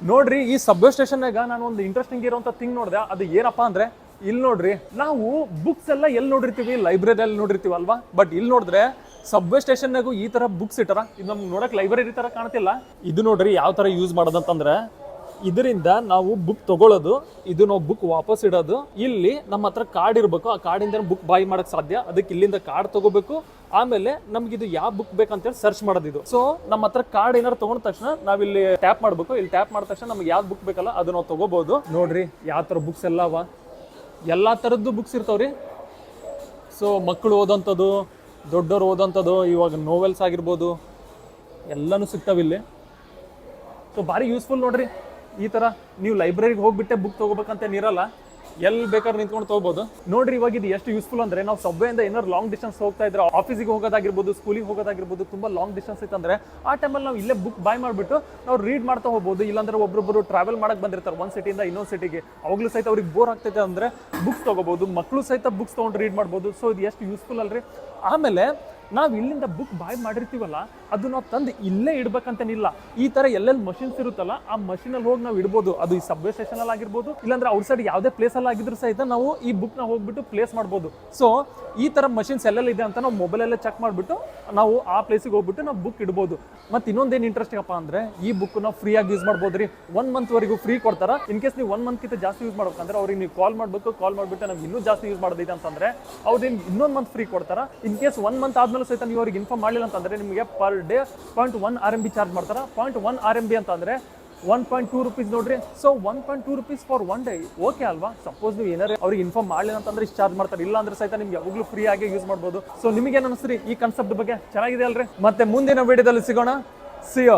ನೋಡ್ರಿ ಈ ಸಬ್ವೆ ಸ್ಟೇಷನ್ನಾಗ ನಾನು ಒಂದು ಇಂಟ್ರೆಸ್ಟಿಂಗ್ ಇರೋಂಥ ಥಿಂಗ್ ನೋಡಿದೆ. ಅದು ಏನಪ್ಪಾ ಅಂದ್ರೆ ಇಲ್ಲಿ ನೋಡ್ರಿ, ನಾವು ಬುಕ್ಸ್ ಎಲ್ಲ ಎಲ್ಲಿ ನೋಡಿರ್ತೀವಿ, ಲೈಬ್ರರಿಯಲ್ಲಿ ನೋಡಿರ್ತೀವಿ ಅಲ್ವಾ. ಬಟ್ ಇಲ್ಲಿ ನೋಡಿದ್ರೆ ಸಬ್ವೆ ಸ್ಟೇಷನ್ನಾಗೂ ಈ ತರ ಬುಕ್ಸ್ ಇಟ್ಟಾರ. ಇದು ನಮ್ಗೆ ನೋಡಕ್ ಲೈಬ್ರರಿ ತರ ಕಾಣ್ತಿಲ್ಲ. ಇದು ನೋಡ್ರಿ ಯಾವ ತರ ಯೂಸ್ ಮಾಡೋದಂತಂದ್ರೆ, ಇದರಿಂದ ನಾವು ಬುಕ್ ತಗೊಳ್ಳೋದು, ಇದು ನಾವು ಬುಕ್ ವಾಪಸ್ ಇಡೋದು. ಇಲ್ಲಿ ನಮ್ಮ ಹತ್ರ ಕಾರ್ಡ್ ಇರಬೇಕು, ಆ ಕಾರ್ಡಿಂದ ಬುಕ್ ಬಾಯ್ ಮಾಡಕ್ ಸಾಧ್ಯ. ಅದಕ್ಕೆ ಇಲ್ಲಿಂದ ಕಾರ್ಡ್ ತಗೋಬೇಕು. ಆಮೇಲೆ ನಮ್ಗೆ ಇದು ಯಾವ ಬುಕ್ ಬೇಕಂತೇಳಿ ಸರ್ಚ್ ಮಾಡೋದು ಇದು. ಸೊ ನಮ್ಮ ಹತ್ರ ಕಾರ್ಡ್ ಏನಾರು ತಗೊಂಡ ತಕ್ಷಣ ನಾವಿಲ್ಲಿ ಟ್ಯಾಪ್ ಮಾಡ್ಬೇಕು. ಇಲ್ಲಿ ಟ್ಯಾಪ್ ಮಾಡಿದ ತಕ್ಷಣ ನಮ್ಗೆ ಯಾವ್ದು ಬುಕ್ ಬೇಕಲ್ಲ ಅದು ನಾವು ತಗೋಬಹುದು. ನೋಡ್ರಿ ಯಾವ ತರ ಬುಕ್ಸ್ ಎಲ್ಲ ಅವ, ಎಲ್ಲಾ ತರದ್ದು ಬುಕ್ಸ್ ಇರ್ತಾವ್ರಿ. ಸೊ ಮಕ್ಕಳು ಓದೋಂಥದ್ದು, ದೊಡ್ಡವರು ಓದೋಂಥದ್ದು, ಇವಾಗ ನೋವೆಲ್ಸ್ ಆಗಿರ್ಬೋದು, ಎಲ್ಲನೂ ಸಿಗ್ತಾವಿಲ್ಲಿ. ಸೊ ಭಾರಿ ಯೂಸ್ಫುಲ್ ನೋಡ್ರಿ. ಈ ತರ ನೀವು ಲೈಬ್ರರಿಗೆ ಹೋಗ್ಬಿಟ್ಟೆ ಬುಕ್ ತಗೋಬೇಕಂತ ಇರಲ್ಲ, ಎಲ್ಲಿ ಬೇಕಾದ್ರೆ ನಿಂತ್ಕೊಂಡು ತಗೋಬಹುದು. ನೋಡ್ರಿ ಇವಾಗ ಇದು ಎಷ್ಟು ಯೂಸ್ಫುಲ್ ಅಂದ್ರೆ, ನಾವು ಸಬ್ವೆಯಿಂದ ಏನಾದ್ರು ಲಾಂಗ್ ಡಿಸ್ಟೆನ್ಸ್ ಹೋಗ್ತಾ ಇದ್ರೆ, ಆಫೀಸಿಗೆ ಹೋಗೋದಾಗಿರ್ಬೋದು, ಸ್ಕೂಲಿಗೆ ಹೋಗೋದಾಗಿರ್ಬೋದು, ತುಂಬಾ ಲಾಂಗ್ ಡಿಸ್ಟೆನ್ಸ್ ಇತ್ತಂದ್ರೆ ಆ ಟೈಮಲ್ಲಿ ನಾವು ಇಲ್ಲೇ ಬುಕ್ ಬಾಯ್ ಮಾಡಿಬಿಟ್ಟು ನಾವು ರೀಡ್ ಮಾಡ್ತಾ ಹೋಗ್ಬೋದು. ಇಲ್ಲಾಂದ್ರೆ ಒಬ್ಬೊಬ್ಬರು ಟ್ರಾವೆಲ್ ಮಾಡಕ್ ಬಂದಿರ್ತಾರೆ ಒಂದ್ ಸಿಟಿಯಿಂದ ಇನ್ನೊಂದು ಸಿಟಿಗೆ, ಅವಾಗಲೂ ಸಹಿತ ಅವ್ರಿಗೆ ಬೋರ್ ಆಗ್ತೈತೆ ಅಂದ್ರೆ ಬುಕ್ಸ್ ತಗೋಬಹುದು. ಮಕ್ಕಳು ಸಹಿತ ಬುಕ್ಸ್ ತಗೊಂಡು ರೀಡ್ ಮಾಡ್ಬೋದು. ಸೊ ಇದು ಎಷ್ಟು ಯೂಸ್ಫುಲ್ ಅಲ್ರಿ. ಆಮೇಲೆ ನಾವು ಇಲ್ಲಿಂದ ಬುಕ್ ಬಾಯ್ ಮಾಡಿರ್ತೀವಲ್ಲ, ಅದು ನಾವು ತಂದು ಇಲ್ಲೇ ಇಡ್ಬೇಕಂತೇನಿಲ್ಲ. ಈ ತರ ಎಲ್ಲೆಲ್ಲಿ ಮಷಿನ್ಸ್ ಇರುತ್ತಲ್ಲ, ಆ ಮಷೀನಲ್ಲಿ ಹೋಗಿ ನಾವು ಇಡ್ಬೋದು. ಅದು ಈ ಸಬ್ವೆ ಸ್ಟೇಷನ್ ಅಲ್ಲಿ ಆಗಿರ್ಬೋದು, ಇಲ್ಲಾಂದ್ರೆ ಔಟ್ ಸೈಡ್ ಯಾವುದೇ ಪ್ಲೇಸ್ ಅಲ್ಲಿ ಆಗಿದ್ರು ಸಹಿತ ನಾವು ಈ ಬುಕ್ ನ ಹೋಗ್ಬಿಟ್ಟು ಪ್ಲೇಸ್ ಮಾಡ್ಬೋದು. ಸೊ ಈ ತರ ಮಷಿನ್ಸ್ ಎಲ್ಲೆಲ್ಲ ಇದೆ ಅಂತ ನಾವು ಮೊಬೈಲಲ್ಲೇ ಚೆಕ್ ಮಾಡ್ಬಿಟ್ಟು ನಾವು ಆ ಪ್ಲೇಸಿಗೆ ಹೋಗ್ಬಿಟ್ಟು ನಾವು ಬುಕ್ ಇಡ್ಬೋದು. ಮತ್ತೆ ಇನ್ನೊಂದೇನು ಇಂಟ್ರೆಸ್ಟಿಂಗ್ ಅಪ್ಪ ಅಂದ್ರೆ, ಈ ಬುಕ್ ನಾವು ಫ್ರೀ ಆಗಿ ಯೂಸ್ ಮಾಡ್ಬೋದ್ರಿ. 1 ಮಂತ್ ವರೆಗೂ ಫ್ರೀ ಕೊಡ್ತಾರ. ಇನ್ ಕೇಸ್ ನೀವು 1 ಮಂತ್ ಕಿಂತ ಜಾಸ್ತಿ ಯೂಸ್ ಮಾಡ್ಬೇಕಂದ್ರೆ ಅವ್ರಿಗೆ ನೀವು ಕಾಲ್ ಮಾಡ್ಬೇಕು. ಕಾಲ್ ಮಾಡ್ಬಿಟ್ಟು ನಮ್ಗೆ ಇನ್ನೂ ಜಾಸ್ತಿ ಯೂಸ್ ಮಾಡೋದಿದೆ ಅಂತಂದ್ರೆ ಅವ್ರಿಗೆ ಇನ್ನೊಂದು ಮಂತ್ ಫ್ರೀ ಕೊಡ್ತಾರ. ಇನ್ ಕೇಸ್ 1 ಮಂತ್ ಆದ್ಮೇಲೆ ಸಹಿತ ನೀವು ಅವ್ರಿಗೆ ಇನ್ಫಾರ್ಮ್ ಮಾಡಲಿಲ್ಲ ಅಂತಂದ್ರೆ ನಿಮಗೆ ಪರ್ ಡೇ 0.1 RMB ಚಾರ್ಜ್ ಮಾಡ್ತಾರ. 0.1 RMB ಅಂತಂದ್ರೆ 1.2 rupees ನೋಡ್ರಿ. So 1.2 rupees for 1 day okay ಅಲ್ವಾ. ಸಪೋಸ್ ನೀವು ಏನಾರು ಅವ್ರಿಗೆ ಇನ್ಫಾರ್ಮ್ ಮಾಡಲಿಲ್ಲ ಅಂತಂದ್ರೆ ಇಷ್ಟು ಚಾರ್ಜ್ ಮಾಡ್ತಾರೆ. ಇಲ್ಲ ಅಂದ್ರೆ ಸಹಿತ ನಿಮ್ಗೆ ಯಾವಾಗಲೂ ಫ್ರೀ ಆಗಿ ಯೂಸ್ ಮಾಡ್ಬೋದು. ಸೊ ನಿಮಗೆ ಏನು ಅನಿಸ್ರಿ ಈ ಕಾನ್ಸೆಪ್ಟ್ ಬಗ್ಗೆ? ಚೆನ್ನಾಗಿದೆ ಅಲ್ರಿ. ಮತ್ತೆ ಮುಂದಿನ ವಿಡಿಯೋದಲ್ಲಿ ಸಿಗೋಣ. See you.